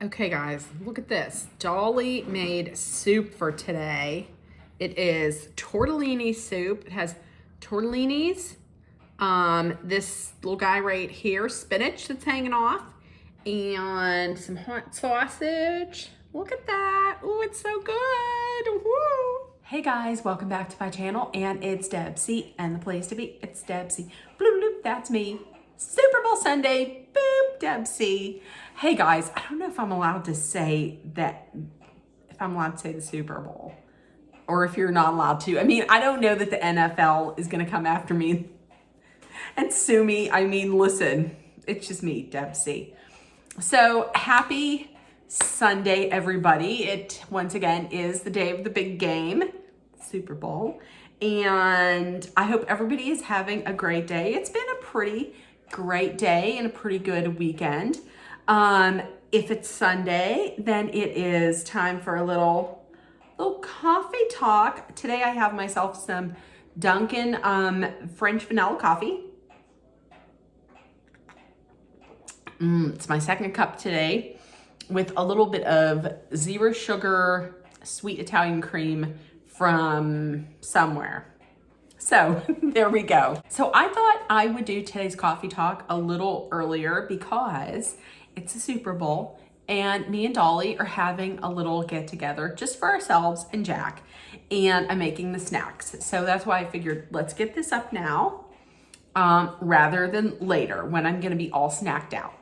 Okay, guys, look at this. Dolly made soup for today. It is tortellini soup. It has tortellinis, this little guy right here, spinach that's hanging off, and some hot sausage. Look at that. Oh, it's so good. Woo! Hey guys, welcome back to my channel, and it's Debsy, and the place to be, it's Debsy. Bloop, bloop, that's me. Super Bowl Sunday, boop, Debsy. Hey guys, I don't know if I'm allowed to say that, if I'm allowed to say the Super Bowl, or if you're not allowed to. I mean, I don't know that the NFL is gonna come after me and sue me. I mean, listen, it's just me, Debsy. So happy Sunday, everybody. It, once again, is the day of the big game, Super Bowl. And I hope everybody is having a great day. It's been a pretty great day and a pretty good weekend. If it's Sunday, then it is time for a little coffee talk. Today I have myself some Dunkin' French vanilla coffee. It's my second cup today with a little bit of zero sugar sweet Italian cream from somewhere. So there we go. So I thought I would do today's coffee talk a little earlier because it's a Super Bowl and me and Dolly are having a little get together just for ourselves and Jack, and I'm making the snacks. So that's why I figured let's get this up now rather than later when I'm gonna be all snacked out.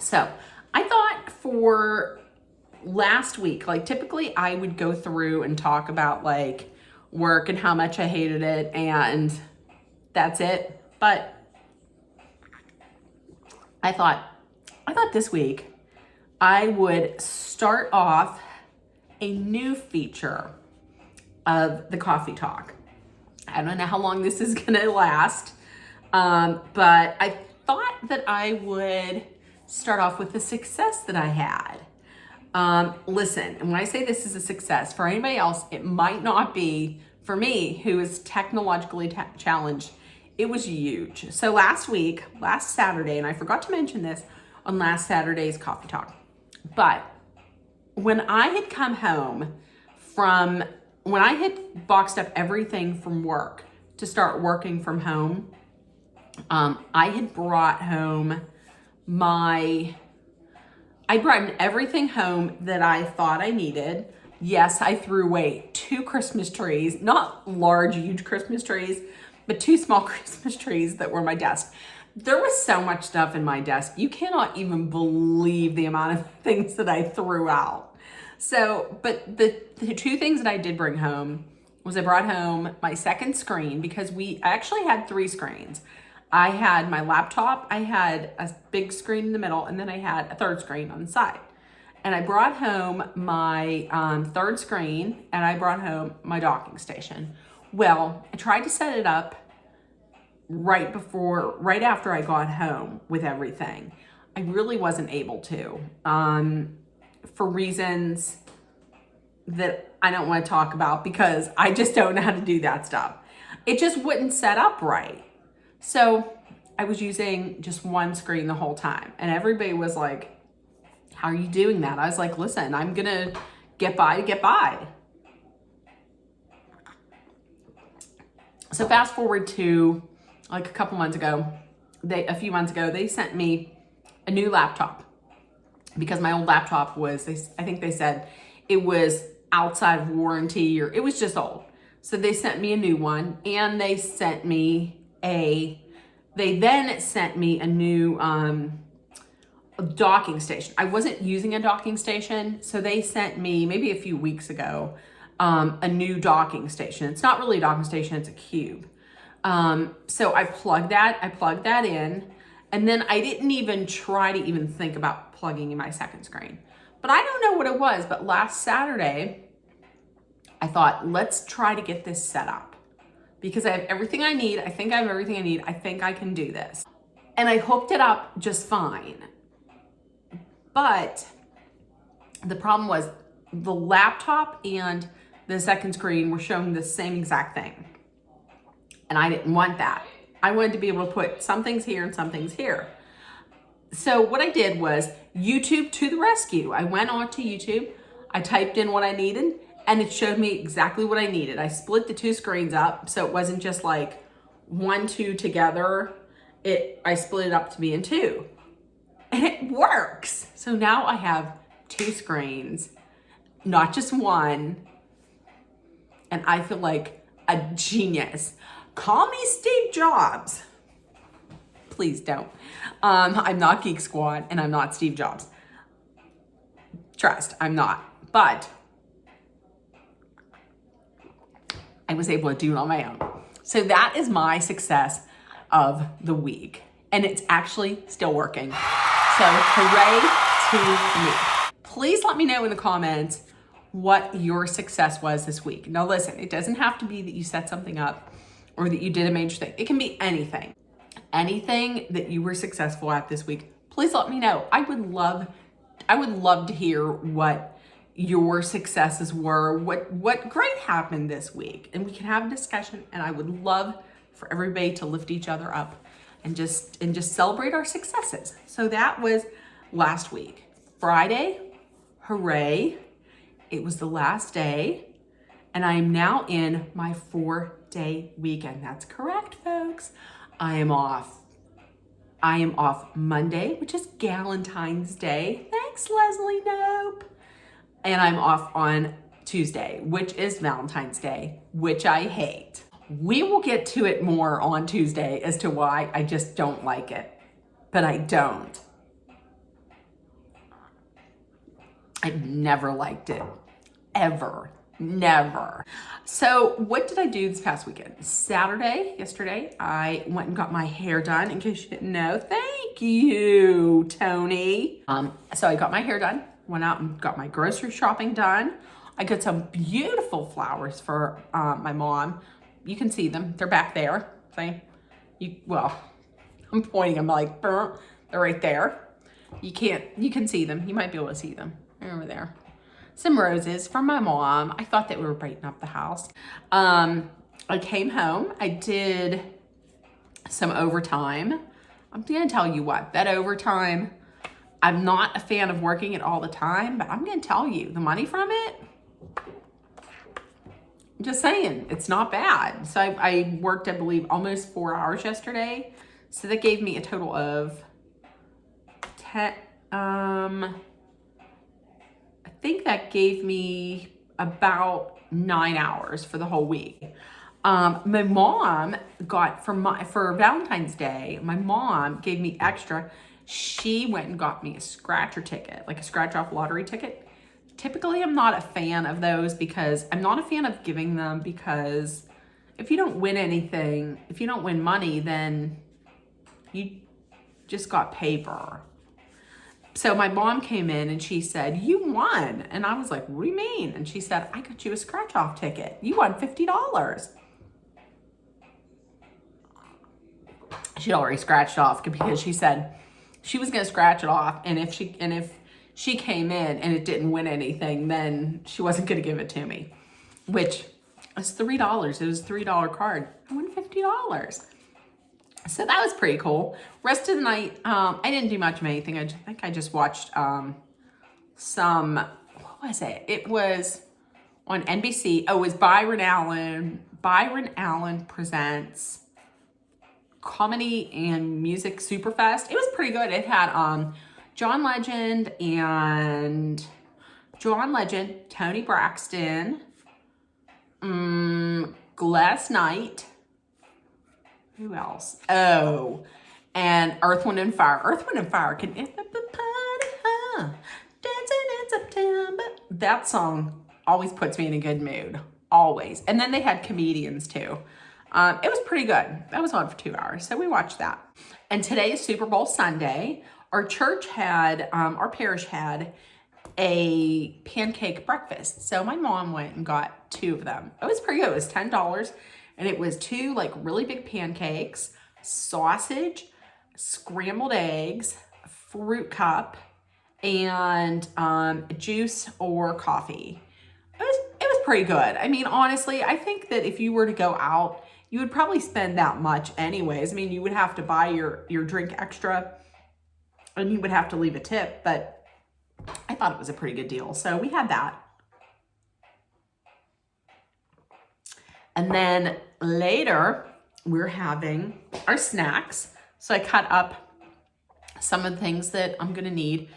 So I thought for last week, like typically I would go through and talk about like work and how much I hated it and that's it. But I thought this week I would start off a new feature of the coffee talk. I don't know how long this is gonna last, but I thought that I would start off with the success that I had. Listen, and when I say this is a success, for anybody else, it might not be. For me, who is technologically challenged, it was huge. So last Saturday, and I forgot to mention this on last Saturday's coffee talk, but when I had come home when I had boxed up everything from work to start working from home, I had brought home I brought everything home that I thought I needed. Yes, I threw away 2 Christmas trees, not large, huge Christmas trees, but 2 small Christmas trees that were on my desk. There was so much stuff in my desk. You cannot even believe the amount of things that I threw out. So, but the 2 things that I did bring home was I brought home my second screen because I actually had 3 screens. I had my laptop, I had a big screen in the middle, and then I had a third screen on the side. And I brought home my third screen, and I brought home my docking station. Well, I tried to set it up right after I got home with everything. I really wasn't able to, for reasons that I don't want to talk about because I just don't know how to do that stuff. It just wouldn't set up right. So I was using just one screen the whole time, and everybody was like, how are you doing that? I was like, listen, I'm gonna get by to get by. So fast forward to like a few months ago, they sent me a new laptop because my old laptop was, I think they said it was outside of warranty or it was just old. So they sent me a new one, and they then sent me a new docking station. I wasn't using a docking station, so they sent me maybe a few weeks ago a new docking station. It's not really a docking station, it's a cube. So I plugged that in, and then I didn't even try to even think about plugging in my second screen. But I don't know what it was, but last Saturday, I thought, let's try to get this set up because I have everything I need. I think I have everything I need. I think I can do this. And I hooked it up just fine. But the problem was the laptop and the second screen were showing the same exact thing. And I didn't want that. I wanted to be able to put some things here and some things here. So what I did was YouTube to the rescue. I went on to YouTube, I typed in what I needed, and it showed me exactly what I needed. I split the two screens up, so it wasn't just like 1, 2 together. I split it up to be in 2. And it works. So now I have 2 screens, not just one. And I feel like a genius. Call me Steve Jobs. Please don't. I'm not Geek Squad and I'm not Steve Jobs. Trust, I'm not. But I was able to do it on my own. So that is my success of the week. And it's actually still working. So hooray to me. Please let me know in the comments what your success was this week. Now listen, it doesn't have to be that you set something up or that you did a major thing. It can be anything. Anything that you were successful at this week, please let me know. I would love to hear what your successes were, what great happened this week. And we can have a discussion, and I would love for everybody to lift each other up and just celebrate our successes. So that was last week. Friday, hooray. It was the last day, and I am now in my 4-day weekend. That's correct, folks. I am off Monday, which is Galentine's Day. Thanks, Leslie Nope. And I'm off on Tuesday, which is Valentine's Day, which I hate. We will get to it more on Tuesday as to why I just don't like it, but I don't. I've never liked it, ever, never. So what did I do this past weekend? Yesterday, I went and got my hair done, in case you didn't know. Thank you, Tony. So I got my hair done, went out and got my grocery shopping done. I got some beautiful flowers for my mom. You can see them, they're back there. Well, I'm pointing, I'm like, they're right there. You can see them, you might be able to see them. Over there. Some roses from my mom. I thought that we were brighten up the house. I came home. I did some overtime. I'm gonna tell you what, that overtime, I'm not a fan of working it all the time, but I'm gonna tell you, the money from it, I'm just saying, it's not bad. So I worked, I believe, almost 4 hours yesterday. So that gave me a total of 10, I think that gave me about 9 hours for the whole week. My mom got, for Valentine's Day, my mom gave me extra. She went and got me a scratcher ticket, like a scratch off lottery ticket. Typically, I'm not a fan of those because I'm not a fan of giving them, because if you don't win anything, if you don't win money, then you just got paper. So my mom came in and she said, "You won." And I was like, "What do you mean?" And she said, "I got you a scratch off ticket. You won $50. She'd already scratched off because she said she was going to scratch it off. And if she came in and it didn't win anything, then she wasn't going to give it to me, which was $3. It was a $3 card. I won $50. So that was pretty cool. Rest of the night, I didn't do much of anything. I think I just watched some, what was it? It was on NBC. Oh, it was Byron Allen. Byron Allen Presents Comedy and Music Superfest. It was pretty good. It had John Legend, Tony Braxton, Glass Knight. Who else? Oh, and Earth, Wind, and Fire. Earth, Wind, and Fire can hit up the party, huh? Dancing in September. That song always puts me in a good mood. Always. And then they had comedians too. It was pretty good. That was on for 2 hours. So we watched that. And today is Super Bowl Sunday. Our church had, our parish had a pancake breakfast. So my mom went and got 2 of them. It was pretty good. It was $10. And it was 2 like really big pancakes, sausage, scrambled eggs, fruit cup, and juice or coffee. It was pretty good. I mean, honestly, I think that if you were to go out, you would probably spend that much anyways. I mean, you would have to buy your drink extra. and you would have to leave a tip, but I thought it was a pretty good deal. So we had that. And then later, we're having our snacks. So I cut up some of the things that I'm gonna need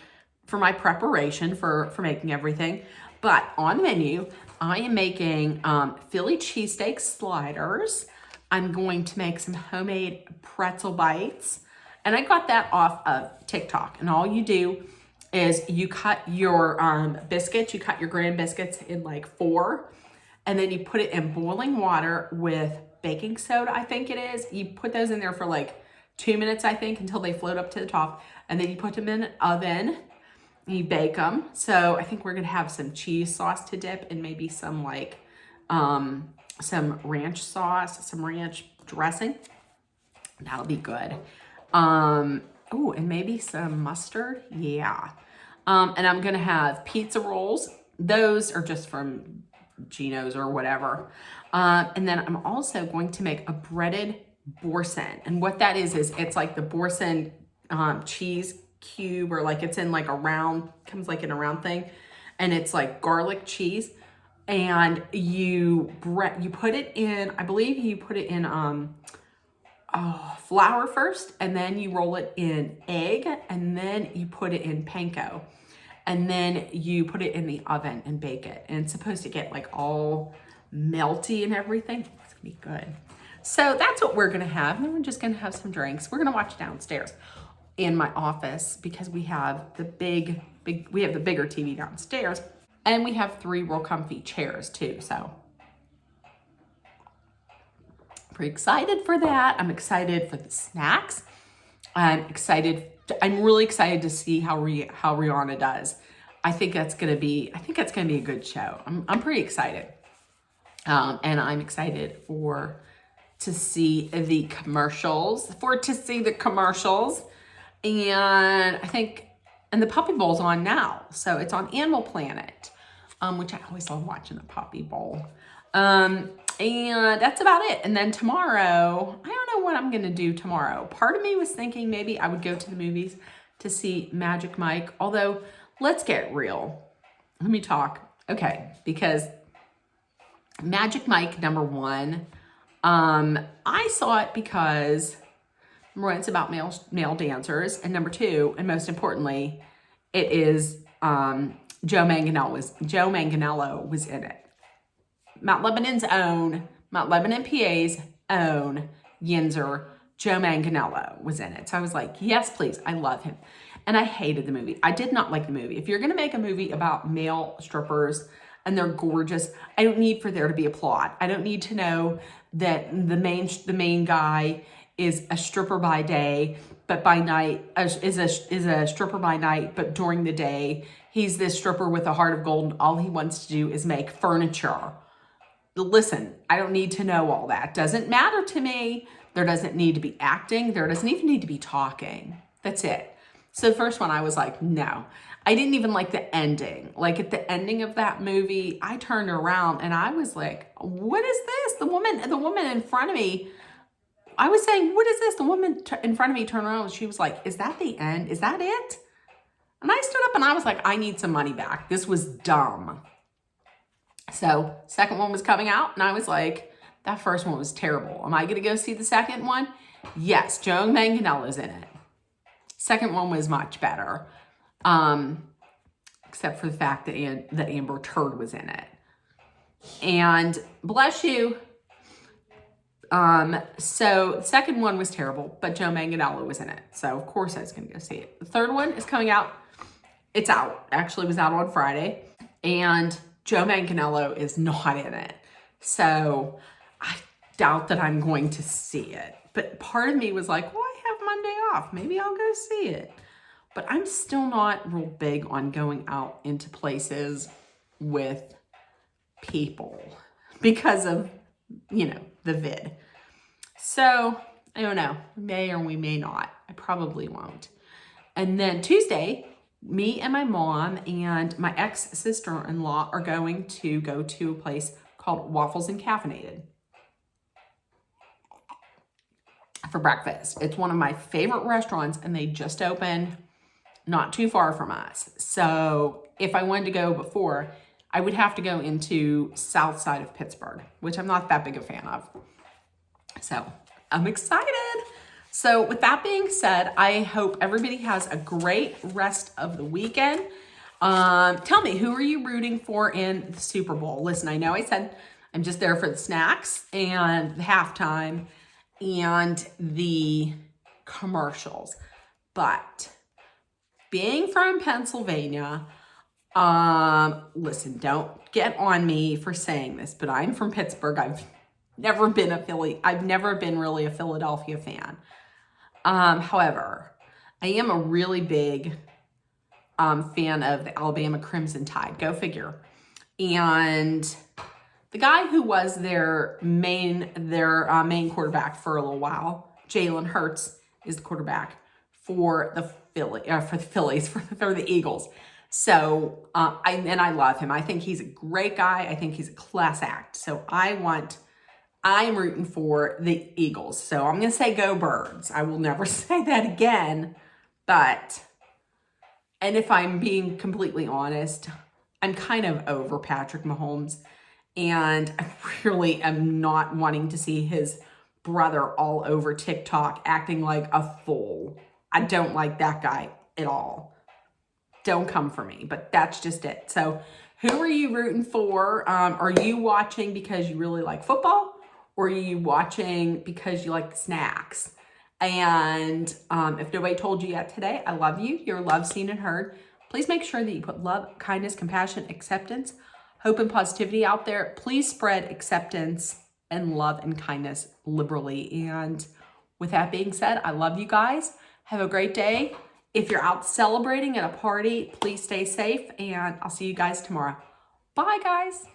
for my preparation for making everything. But on the menu, I am making Philly cheesesteak sliders. I'm going to make some homemade pretzel bites. And I got that off of TikTok. And all you do is you cut your biscuits, you cut your graham biscuits in like 4, and then you put it in boiling water with baking soda, I think it is. You put those in there for like 2 minutes, I think, until they float up to the top. And then you put them in an oven, you bake them. So I think we're gonna have some cheese sauce to dip and maybe some like, some ranch sauce, some ranch dressing. That'll be good. Oh, and maybe some mustard, yeah. And I'm gonna have pizza rolls. Those are just from Geno's or whatever. And then I'm also going to make a breaded boursin. And what that is it's like the boursin cheese cube, or like it's in like a round, comes like in a round thing. And it's like garlic cheese. And you put it in, I believe you put it in flour first, and then you roll it in egg, and then you put it in panko. And then you put it in the oven and bake it. And it's supposed to get like all melty and everything. It's gonna be good. So that's what we're gonna have. And then we're just gonna have some drinks. We're gonna watch downstairs in my office because we have the we have the bigger TV downstairs, and we have 3 real comfy chairs too. So pretty excited for that. I'm excited for the snacks. I'm really excited to see how Rihanna does. I think that's gonna be a good show. I'm pretty excited. And I'm excited to see the commercials. And I think, and the Puppy Bowl's on now. So it's on Animal Planet, which I always love watching the Puppy Bowl. And that's about it. And then tomorrow, I don't know what I'm gonna do tomorrow. Part of me was thinking maybe I would go to the movies to see Magic Mike. Although, let's get real. Let me talk. Okay, because Magic Mike #1, I saw it because number 1, it's about male dancers, and number 2, and most importantly, it is Joe Manganiello was in it. Mount Lebanon's own, Mount Lebanon PA's own Yinzer, Joe Manganiello was in it. So I was like, yes, please, I love him. And I hated the movie. I did not like the movie. If you're gonna make a movie about male strippers and they're gorgeous, I don't need for there to be a plot. I don't need to know that the main guy is a stripper by day, but by night is a stripper by night, but during the day he's this stripper with a heart of gold, and all he wants to do is make furniture. Listen, I don't need to know all that. Doesn't matter to me. There doesn't need to be acting. There doesn't even need to be talking. That's it. So the first one, I was like, no. I didn't even like the ending. Like at the ending of that movie, I turned around and I was like, what is this? The woman in front of me, I was saying, what is this? The woman in front of me turned around and she was like, is that the end? Is that it? And I stood up and I was like, I need some money back. This was dumb. So second one was coming out and I was like, that first one was terrible. Am I gonna go see the second one? Yes, Joe Manganiello's in it. Second one was much better. Except for the fact that Amber Turd was in it. And bless you. So the second one was terrible, but Joe Manganiello was in it. So of course I was gonna go see it. The third one is coming out. It's out. Actually, it was out on Friday. And Joe Manganiello is not in it. So I doubt that I'm going to see it. But part of me was like, well, I have Monday off. Maybe I'll go see it. But I'm still not real big on going out into places with people because of, the vid. So I don't know, may or we may not. I probably won't. And then Tuesday, me and my mom and my ex-sister-in-law are going to go to a place called Waffles and Caffeinated for breakfast. It's one of my favorite restaurants and they just opened. not too far from us. So if I wanted to go before, I would have to go into south side of Pittsburgh, which I'm not that big a fan of. So I'm excited. So with that being said, I hope everybody has a great rest of the weekend. Tell me, who are you rooting for in the Super Bowl? Listen, I know I said I'm just there for the snacks and the halftime and the commercials, but being from Pennsylvania, listen, don't get on me for saying this, but I'm from Pittsburgh. I've never been really a Philadelphia fan. However, I am a really big fan of the Alabama Crimson Tide. Go figure. And the guy who was their main quarterback for a little while, Jalen Hurts, is the quarterback for the Eagles. So I love him. I think he's a great guy. I think he's a class act. So I'm rooting for the Eagles. So I'm going to say go Birds. I will never say that again. And if I'm being completely honest, I'm kind of over Patrick Mahomes. And I really am not wanting to see his brother all over TikTok acting like a fool. I don't like that guy at all. Don't come for me, but that's just it. So who are you rooting for? Are you watching because you really like football? Or are you watching because you like the snacks? And if nobody told you yet today, I love you. You're loved, seen, and heard. Please make sure that you put love, kindness, compassion, acceptance, hope, and positivity out there. Please spread acceptance and love and kindness liberally. And with that being said, I love you guys. Have a great day. If you're out celebrating at a party, please stay safe, and I'll see you guys tomorrow. Bye, guys.